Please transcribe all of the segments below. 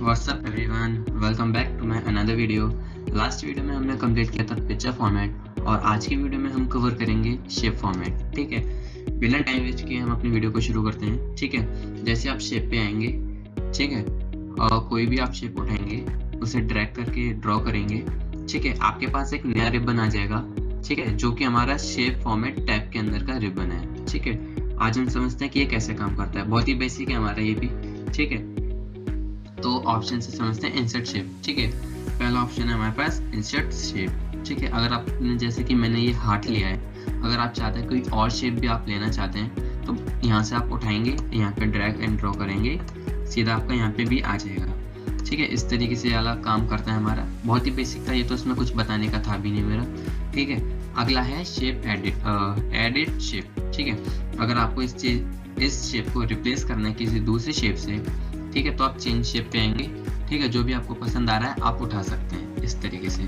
WhatsApp everyone, welcome back to my another video. Last video में हमने complete किया था पिक्चर फॉर्मेट और आज की वीडियो में हम कवर करेंगे शेप फॉर्मेट। ठीक है, बिना टाइम वेस्ट किए हम अपनी वीडियो को शुरू करते हैं। ठीक है, जैसे आप शेप पे आएंगे, ठीक है, और कोई भी आप शेप उठाएंगे, उसे ड्रैग करके ड्रॉ करेंगे। ठीक है, आपके पास एक नया रिबन आ जाएगा, ठीक है, जो कि हमारा शेप फॉर्मेट टैब के अंदर का रिबन है। ठीक है, आज हम समझते हैं कि ये कैसे काम करता है। बहुत ही बेसिक है हमारा ये भी। ठीक है, तो ऑप्शन से समझते हैं इंसर्ट शेप। ठीक है, पहला ऑप्शन है हमारे पास इंसर्ट शेप। ठीक है, अगर आपने जैसे कि मैंने ये हार्ट लिया है, अगर आप चाहते हैं कोई और शेप भी आप लेना चाहते हैं तो यहाँ से आप उठाएंगे, यहाँ पे ड्रैग एंड ड्रॉ करेंगे, सीधा आपका यहाँ पे भी आ जाएगा। ठीक है, इस तरीके से वाला काम करता है हमारा। बहुत ही बेसिक था ये, तो इसमें कुछ बताने का था भी नहीं मेरा। ठीक है, अगला है शेप एडिट शेप। ठीक है, अगर आपको इस शेप को रिप्लेस करना है किसी दूसरी शेप से, ठीक है, तो आप चेंज शेप पे आएंगे। ठीक है, जो भी आपको पसंद आ रहा है आप उठा सकते हैं इस तरीके से।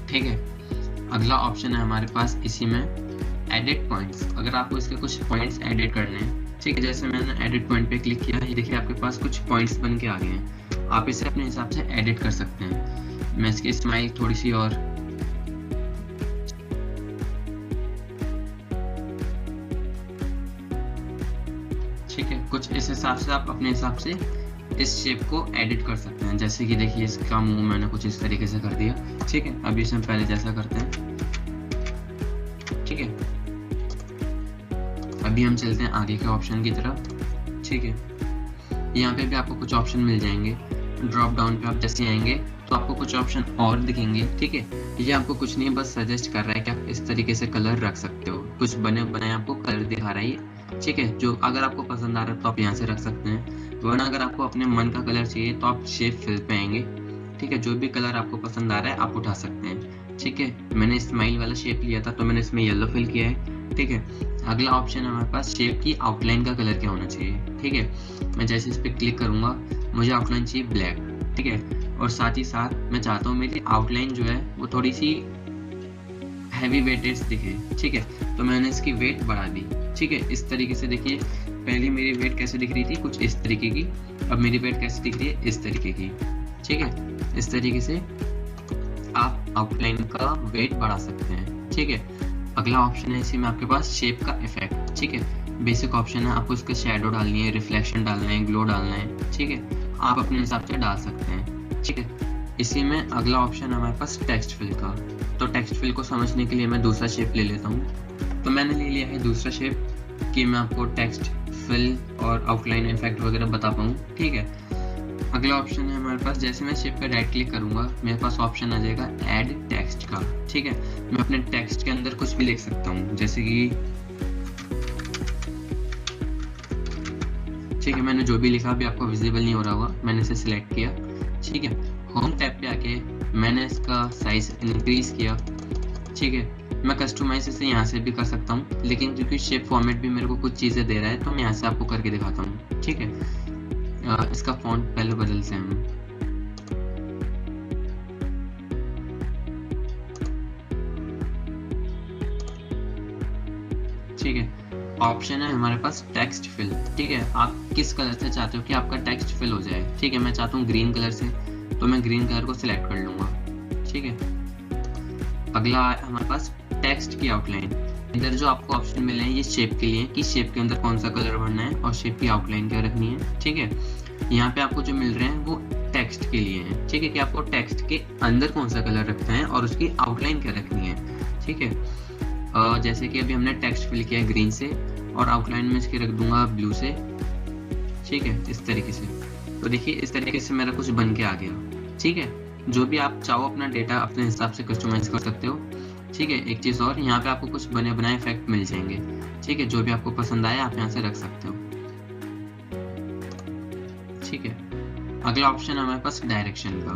ठीक है, अगला ऑप्शन है हमारे पास इसी में एडिट पॉइंट्स। अगर आपको इसके कुछ पॉइंट्स एडिट करने हैं, ठीक है, जैसे मैंने एडिट पॉइंट पे क्लिक किया, ये देखिए आपके पास कुछ पॉइंट्स बन के आ गए हैं। आप इसे अपने हिसाब से एडिट कर सकते हैं। मैं इसकी स्माइल थोड़ी सी और ठीक है, कुछ इस हिसाब से आप अपने हिसाब से इस शेप को एडिट कर सकते हैं। जैसे कि देखिए इसका मुंह मैंने कुछ इस तरीके से कर दिया। ठीक है, अभी इसे हम पहले जैसा करते हैं। ठीक है, अभी हम चलते हैं आगे के ऑप्शन की तरफ। ठीक है, यहाँ पे भी आपको कुछ ऑप्शन मिल जाएंगे। ड्रॉप डाउन पे आप जैसे आएंगे तो आपको कुछ ऑप्शन और दिखेंगे। ठीक है, ये आपको कुछ नहीं बस सजेस्ट कर रहा है कि आप इस तरीके से कलर रख सकते हो। कुछ बने बनाए आपको कलर दिखा रहा है ये। ठीक है, जो अगर आपको पसंद आ रहा है तो आप यहाँ से रख सकते हैं, वरना अगर आपको अपने मन का कलर चाहिए तो आप शेप फिल पे आएंगे। ठीक है, जो भी कलर आपको पसंद आ रहा है आप उठा सकते हैं। ठीक है, मैंने स्माइल वाला शेप लिया था तो मैंने इसमें येलो फिल किया है। ठीक है, अगला ऑप्शन है हमारे पास शेप की आउटलाइन का कलर क्या होना चाहिए। ठीक है, मैं जैसे इस पर क्लिक करूंगा, मुझे आउटलाइन चाहिए ब्लैक। ठीक है, और साथ ही साथ मैं चाहता हूँ मेरी आउटलाइन जो है वो थोड़ी सी हैवी वेटेज दिखे। ठीक है, तो मैंने इसकी वेट बढ़ा दी। ठीक है, इस तरीके से देखिए, पहले मेरी वेट कैसे दिख रही थी कुछ इस तरीके की, अब मेरी वेट कैसे दिख रही है इस तरीके की। ठीक है, इस तरीके से आप आउटलाइन का वेट बढ़ा सकते हैं। ठीक है, अगला ऑप्शन है इसी में आपके पास शेप का इफेक्ट। ठीक है, बेसिक ऑप्शन है, आपको इसका शैडो डालनी है, रिफ्लेक्शन डालना है, ग्लो डालना है। ठीक है, आप अपने हिसाब से डाल सकते हैं। ठीक है, इसी में अगला ऑप्शन है हमारे पास टेक्स्ट फिल का। तो टेक्स्ट फिल को समझने के लिए मैं दूसरा शेप ले लेता हूँ। तो मैंने ले लिया है दूसरा शेप कि मैं आपको टेक्स्ट फिल और आउटलाइन इफेक्ट वगैरह बता पाऊँ। ठीक है, अगला ऑप्शन है हमारे पास, जैसे मैं शेप पे राइट क्लिक करूंगा मेरे पास ऑप्शन आ जाएगा ऐड टेक्स्ट का। ठीक है, मैं अपने टेक्स्ट के अंदर कुछ भी लिख सकता हूँ, जैसे कि ठीक है, मैंने जो भी लिखा अभी आपको विजिबल नहीं हो रहा होगा, मैंने इसे सिलेक्ट किया। ठीक है, होम टैब पे आके मैंने इसका साइज इंक्रीज किया। ठीक है, मैं कस्टमाइज इसे यहाँ से भी कर सकता हूँ, लेकिन क्योंकि शेप फॉर्मेट भी मेरे को कुछ चीज़ें दे रहा है तो मैं यहाँ से आपको करके दिखाता हूँ। ठीक है, इसका फॉन्ट पहले बदलते हैं हम। ठीक है, ऑप्शन है हमारे पास टेक्स्ट फिल। ठीक है, आप किस कलर से चाहते हो कि आपका टेक्स्ट फिल हो जाए। ठीक है, मैं चाहता हूँ ग्रीन कलर से, तो मैं ग्रीन कलर को सिलेक्ट कर लूंगा। ठीक है, अगला हमारे पास टेक्स्ट की आउटलाइन। इधर जो आपको ऑप्शन मिले हैं ये शेप के लिए कि शेप के अंदर कौन सा कलर भरना है और शेप की आउटलाइन क्या रखनी है। ठीक है, यहाँ पे आपको जो मिल रहे हैं वो टेक्स्ट के लिए हैं। ठीक है, कि आपको टेक्स्ट के अंदर कौन सा कलर रखना है और उसकी आउटलाइन क्या रखनी है। ठीक है, जैसे कि अभी हमने टेक्स्ट फिल किया है ग्रीन से और आउटलाइन में इसकी रख दूंगा ब्लू से। ठीक है, इस तरीके से। तो देखिए इस तरीके से मेरा कुछ बन के आ गया। ठीक है, जो भी आप चाहो अपना डेटा अपने हिसाब से कस्टमाइज कर सकते हो। ठीक है, एक चीज़ और, यहाँ पे आपको कुछ बने बनाए इफेक्ट मिल जाएंगे। ठीक है, जो भी आपको पसंद आए आप यहाँ से रख सकते हो। ठीक है, अगला ऑप्शन है हमारे पास डायरेक्शन का।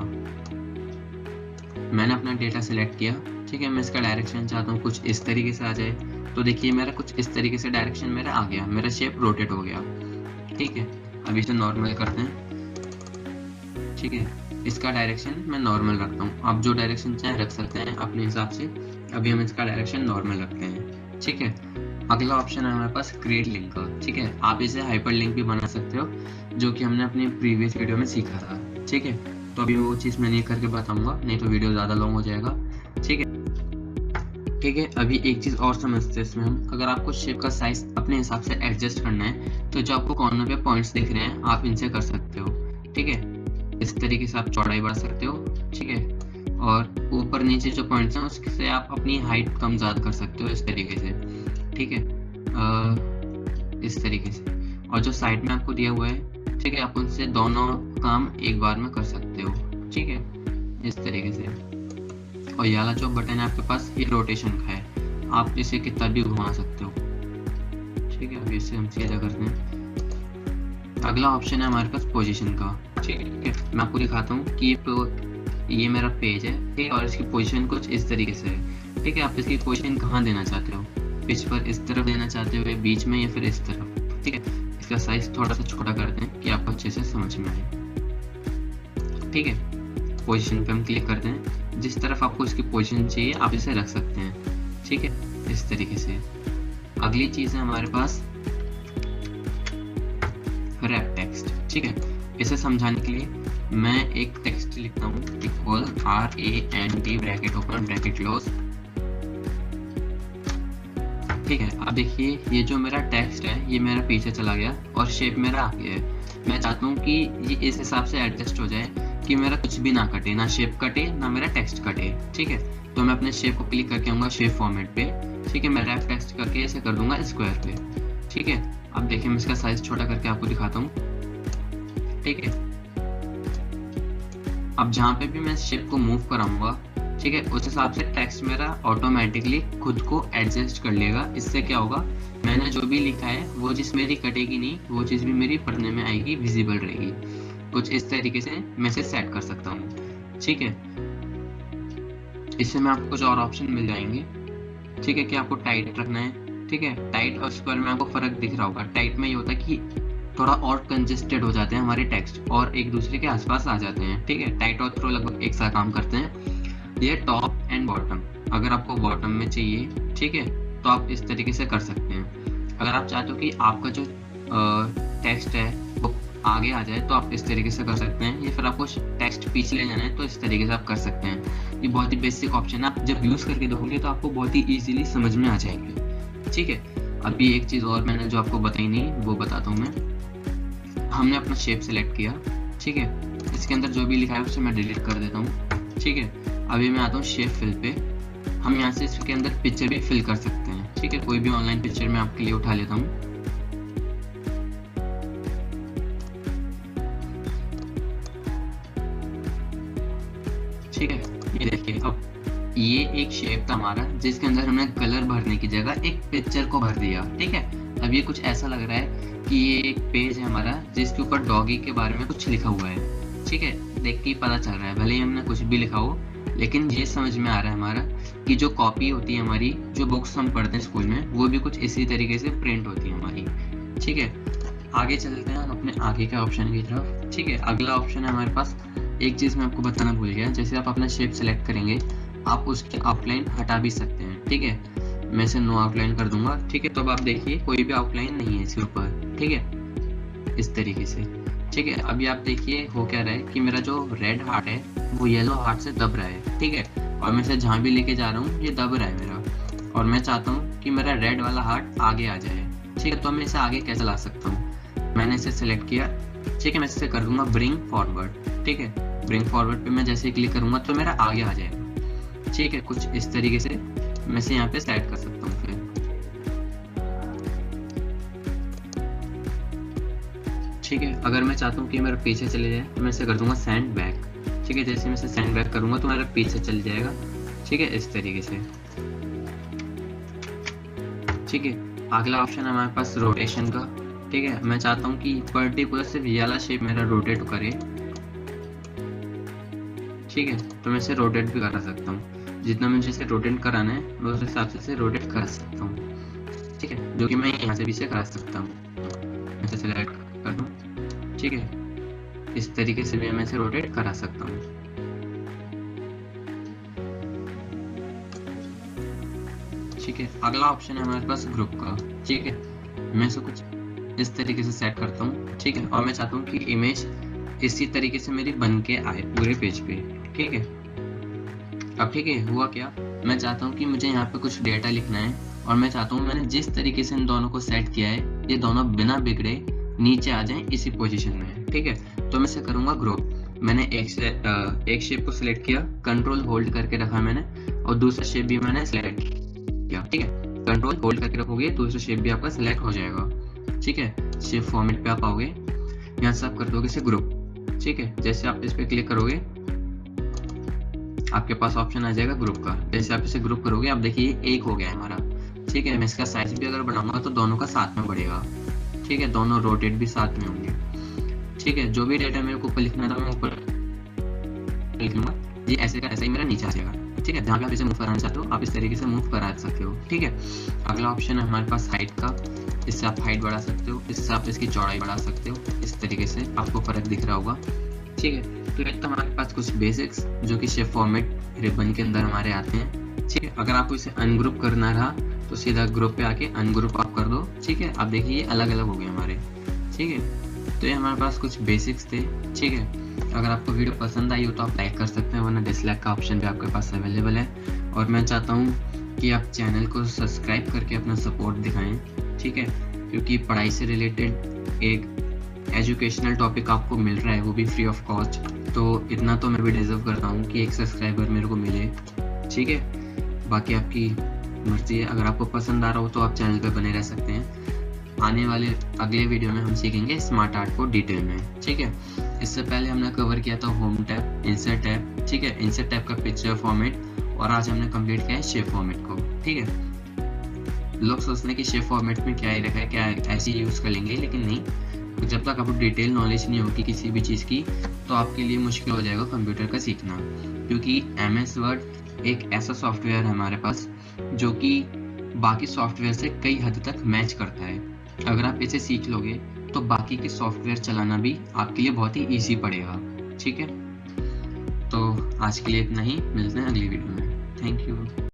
मैंने अपना डेटा सिलेक्ट किया। ठीक है, मैं इसका डायरेक्शन चाहता हूँ कुछ इस तरीके से आ जाए। तो देखिए मेरा कुछ इस तरीके से डायरेक्शन मेरा आ गया, मेरा शेप रोटेट हो गया। ठीक है, अभी इसे नॉर्मल करते हैं। ठीक है, इसका डायरेक्शन मैं नॉर्मल रखता हूँ, आप जो डायरेक्शन चाहे रख सकते हैं अपने हिसाब से। अभी हम इसका डायरेक्शन नॉर्मल रखते हैं। ठीक है, अगला ऑप्शन है हमारे पास क्रिएट लिंक का। ठीक है, आप इसे हाइपर लिंक भी बना सकते हो, जो कि हमने अपनी प्रीवियस वीडियो में सीखा था। ठीक है, तो अभी वो चीज़ मैं नहीं करके बताऊंगा, नहीं तो वीडियो ज़्यादा लॉन्ग हो जाएगा। ठीक है, ठीक है, अभी एक चीज़ और समझते हैं इसमें हम। अगर आपको शेप का साइज अपने हिसाब से एडजस्ट करना है तो जो आपको कॉर्नर पे पॉइंट्स दिख रहे हैं आप इनसे कर सकते हो। ठीक है, इस तरीके से आप चौड़ाई बढ़ा सकते हो। ठीक है, और ऊपर नीचे जो पॉइंट्स हैं उससे आप अपनी हाइट कम ज़्यादा कर सकते हो इस तरीके से। ठीक है, इस तरीके से। और जो साइड में आपको दिया हुआ है, ठीक है, आप उनसे दोनों काम एक बार में कर सकते हो। ठीक है, इस तरीके से। और ये वाला जो बटन है आपके पास, ये रोटेशन का है, आप इसे कितना भी घुमा सकते हो। ठीक है, अभी इसे हम सीधा करते हैं। अगला ऑप्शन है हमारे पास पोजीशन का। ठीक है, मैं आपको दिखाता हूँ कि ये मेरा पेज है। ठीक है, और इसकी पोजीशन कुछ इस तरीके से है। ठीक है, आप इसकी पोजीशन कहाँ देना चाहते हो, पिच पर इस तरफ देना चाहते हो, बीच में, या फिर इस तरफ। ठीक है, इसका साइज थोड़ा सा छोटा करते हैं कि आपको अच्छे से समझ में आए। ठीक है, पोजीशन पे हम क्लिक करते हैं, जिस तरफ आपको इसकी पोजीशन चाहिए आप इसे रख सकते हैं। ठीक है, इस तरीके से। अगली चीज है हमारे पास रैप टेक्स्ट। ठीक है, इसे समझाने के लिए मैं एक टेक्स्ट लिखता हूँ, equal RAND bracket open bracket close. ठीक है, अब देखिए ये जो मेरा टेक्स्ट है ये मेरा पीछे चला गया और शेप मेरा आ गया है। मैं चाहता हूँ कि ये इस हिसाब से एडजस्ट हो जाए कि मेरा कुछ भी ना कटे, ना शेप कटे ना मेरा टेक्स्ट कटे। ठीक है, तो मैं अपने शेप को क्लिक करके आऊँगा शेप फॉर्मेट पे। ठीक है, मैं रैप टेक्स्ट करके इसे कर दूंगा स्क्वायर पे। ठीक है, अब देखिए मैं इसका साइज छोटा करके आपको दिखाता हूँ। ठीक है, अब जहाँ पे भी मैं शेप को मूव कराऊंगा, ठीक है, उस हिसाब से टेक्स्ट मेरा ऑटोमेटिकली खुद को एडजस्ट कर लेगा। इससे क्या होगा, मैंने जो भी लिखा है वो चीज़ मेरी कटेगी नहीं, वो चीज़ भी मेरी पढ़ने में आएगी, विजिबल रहेगी। कुछ इस तरीके से मैं इसे सेट कर सकता हूँ। ठीक है, इससे में आपको कुछ और ऑप्शन मिल जाएंगे। ठीक है, कि आपको टाइट रखना है। ठीक है, टाइट और स्क्वायर में आपको फर्क दिख रहा होगा। टाइट में ये होता है कि थोड़ा और कंजेस्टेड हो जाते हैं हमारे टेक्स्ट और एक दूसरे के आसपास आ जाते हैं। ठीक है, टाइट और थ्रो लगभग एक साथ काम करते हैं। ये टॉप एंड बॉटम, अगर आपको बॉटम में चाहिए, ठीक है, तो आप इस तरीके से कर सकते हैं। अगर आप चाहते हो कि आपका जो टेक्स्ट है वो आगे आ जाए तो आप इस तरीके से कर सकते हैं, या फिर आपको टेक्स्ट पीछे ले जाना है तो इस तरीके से आप कर सकते हैं। ये बहुत ही बेसिक ऑप्शन है, आप जब यूज़ करके देखोगे तो आपको बहुत ही ईजिली समझ में आ जाएंगे। ठीक है, अभी एक चीज़ और मैंने जो आपको बताई नहीं वो बताता हूँ मैं। हमने अपना शेप सेलेक्ट किया। ठीक है, इसके अंदर जो भी लिखा है उसे मैं डिलीट कर देता हूँ। ठीक है, अभी मैं आता हूँ शेप फिल पे। हम यहाँ से इसके अंदर पिक्चर भी फिल कर सकते हैं। ठीक है, कोई भी ऑनलाइन पिक्चर मैं आपके लिए उठा लेता हूँ। ठीक है, ये देखिए, अब ये एक शेप था हमारा जिसके अंदर हमने कलर भरने की जगह एक पिक्चर को भर दिया। ठीक है, अब ये कुछ ऐसा लग रहा है कि ये एक पेज है हमारा जिसके ऊपर डॉगी के बारे में कुछ लिखा हुआ है। ठीक है, देख के ही पता चल रहा है, भले ही हमने कुछ भी लिखा हो, लेकिन ये समझ में आ रहा है हमारा कि जो कॉपी होती है हमारी, जो बुक्स हम पढ़ते हैं स्कूल में, वो भी कुछ इसी तरीके से प्रिंट होती है हमारी। ठीक है, आगे चलते हैं हम अपने आगे के ऑप्शन की तरफ। ठीक है, अगला ऑप्शन है हमारे पास, एक चीज़ मैं आपको बताना भूल गया, जैसे आप अपना शेप सेलेक्ट करेंगे आप उसकी आउटलाइन हटा भी सकते हैं। ठीक है, मैं इसे नो आउटलाइन कर दूंगा। ठीक है, तो अब आप देखिए कोई भी आउटलाइन नहीं है इसके ऊपर। ठीक है, इस तरीके से। ठीक है, अभी आप देखिए हो क्या रहा है कि मेरा जो रेड हार्ट है वो येलो हार्ट से दब रहा है। ठीक है, और मैं इसे जहाँ भी लेके जा रहा हूँ ये दब रहा है मेरा, और मैं चाहता हूँ कि मेरा रेड वाला हार्ट आगे आ जाए। ठीक है, तो मैं इसे आगे कैसे ला सकता हूँ, मैंने इसे सेलेक्ट किया। ठीक है, मैं इसे कर दूंगा ब्रिंग फॉरवर्ड। ठीक है, ब्रिंग फॉरवर्ड पे मैं जैसे ही क्लिक करूंगा तो मेरा आगे आ जाएगा। ठीक है, कुछ इस तरीके से मैं इसे यहाँ पे सेट कर सकता हूँ। फिर ठीक है, अगर मैं चाहता हूँ कि मेरा पीछे चले जाए तो मैं इसे कर दूंगा सेंड बैक। ठीक है, जैसे मैं इसे सेंड बैक करूंगा तो मेरा पीछे चल जाएगा। ठीक है, इस तरीके से। ठीक है, अगला ऑप्शन है हमारे पास रोटेशन का। ठीक है, मैं चाहता हूँ कि पर्टिकुलर सिर्फ ये वाला शेप मेरा रोटेट करे। ठीक है, तो मैं इसे रोटेट भी करा सकता हूँ, जितना मुझे इसे रोटेट कराना है मैं उस हिसाब से इसे रोटेट करा सकता हूँ। ठीक है, जो कि मैं यहाँ से भी इसे करा सकता हूँ। इसे सेलेक्ट कर दूँ। ठीक है, इस तरीके से भी मैं इसे रोटेट करा सकता हूँ। ठीक है। अगला ऑप्शन है हमारे पास ग्रुप का, ठीक है। मैं इसको कुछ इस तरीके से सेट करता हूँ, ठीक है, और मैं चाहता हूँ कि इमेज इसी तरीके से मेरी बन के आए पूरे पेज पे, ठीक है। अब ठीक है, हुआ क्या, मैं चाहता हूँ कि मुझे यहाँ पे कुछ डेटा लिखना है और मैं चाहता हूँ मैंने जिस तरीके से इन दोनों को सेट किया है ये दोनों बिना बिगड़े नीचे आ जाएं इसी पोजीशन में, ठीक है। तो मैं इसे करूँगा ग्रुप। मैंने एक शेप को सिलेक्ट किया, कंट्रोल होल्ड करके रखा मैंने, और दूसरा शेप भी मैंने सिलेक्ट किया, ठीक है। कंट्रोल होल्ड करके रखोगे दूसरा शेप भी आपका सिलेक्ट हो जाएगा, ठीक है। शेप फॉर्मेट पे आप आओगे, यहाँ से आप कर दोगे इसे ग्रुप, ठीक है। जैसे आप इस पे क्लिक करोगे आपके पास ऑप्शन आ जाएगा ग्रुप का। जैसे आप इसे ग्रुप करोगे आप देखिए एक हो गया है हमारा, ठीक है। मैं इसका साइज भी अगर बढ़ाऊंगा तो दोनों का साथ में बढ़ेगा, ठीक है। दोनों रोटेट भी साथ में होंगे, ठीक है। जो भी डेटा मेरे को ऊपर लिखना था मैं ऊपर लिख लूंगा, ये ऐसे का ऐसा ही मेरा नीचे आ जाएगा, ठीक है। जहाँ पे आप इसे मूव कराना चाहते हो आप इस तरीके से मूव करा सकते हो, ठीक है। अगला ऑप्शन है हमारे पास हाइट का। इससे आप हाइट बढ़ा सकते हो, इससे आप इसकी चौड़ाई बढ़ा सकते हो, इस तरीके से आपको फर्क दिख रहा होगा, ठीक है। तो एक तो हमारे पास कुछ बेसिक्स जो कि शेप फॉर्मेट रिबन के अंदर हमारे आते हैं, ठीक है। अगर आपको इसे अनग्रुप करना रहा तो सीधा ग्रुप पे आके अनग्रुप आप कर दो, ठीक है। आप देखिए ये अलग अलग हो गए हमारे, ठीक है। तो ये हमारे पास कुछ बेसिक्स थे, ठीक है। अगर आपको वीडियो पसंद आई हो तो आप लाइक कर सकते हैं, वरना डिसलाइक का ऑप्शन भी आपके पास अवेलेबल है। और मैं चाहता हूँ कि आप चैनल को सब्सक्राइब करके अपना सपोर्ट दिखाएं, ठीक है। क्योंकि पढ़ाई से रिलेटेड एक एजुकेशनल टॉपिक आपको मिल रहा है, वो भी फ्री ऑफ कॉस्ट, तो इतना तो मैं भी डिजर्व करता हूँ कि एक सब्सक्राइबर मेरे को मिले, ठीक है। बाकी आपकी मर्जी है, अगर आपको पसंद आ रहा हो तो आप चैनल पे बने रह सकते हैं। आने वाले अगले वीडियो में हम सीखेंगे स्मार्ट आर्ट को डिटेल में, ठीक है। इससे पहले हमने कवर किया था होम टैब, इंसर्ट टैब, ठीक है। इंसर्ट टैब का पिक्चर फॉर्मेट, और आज हमने कंप्लीट किया है शेप फॉर्मेट को, ठीक है। लोग सोचते हैं कि शेप फॉर्मेट में क्या ही रखा है, क्या ऐसे यूज कर लेंगे, लेकिन नहीं। तो जब तक आपको डिटेल नॉलेज नहीं होगी किसी भी चीज़ की तो आपके लिए मुश्किल हो जाएगा कंप्यूटर का सीखना। क्योंकि MS वर्ड एक ऐसा सॉफ्टवेयर है हमारे पास जो कि बाकी सॉफ्टवेयर से कई हद तक मैच करता है। अगर आप इसे सीख लोगे तो बाकी के सॉफ्टवेयर चलाना भी आपके लिए बहुत ही ईजी पड़ेगा, ठीक है। तो आज के लिए इतना ही, मिलते हैं अगली वीडियो में। Thank you.